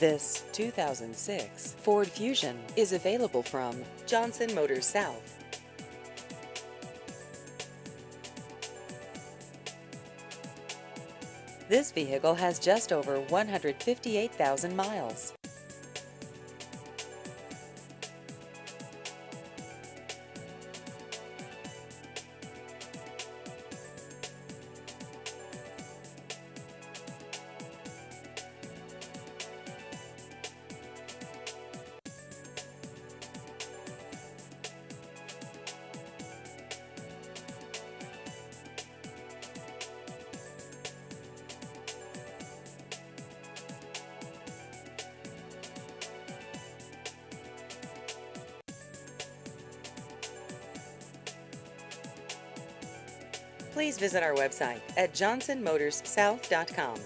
This 2006 Ford Fusion is available from Johnson Motors South. This vehicle has just over 158,000 miles. Please visit our website at johnsonmotorssouth.com.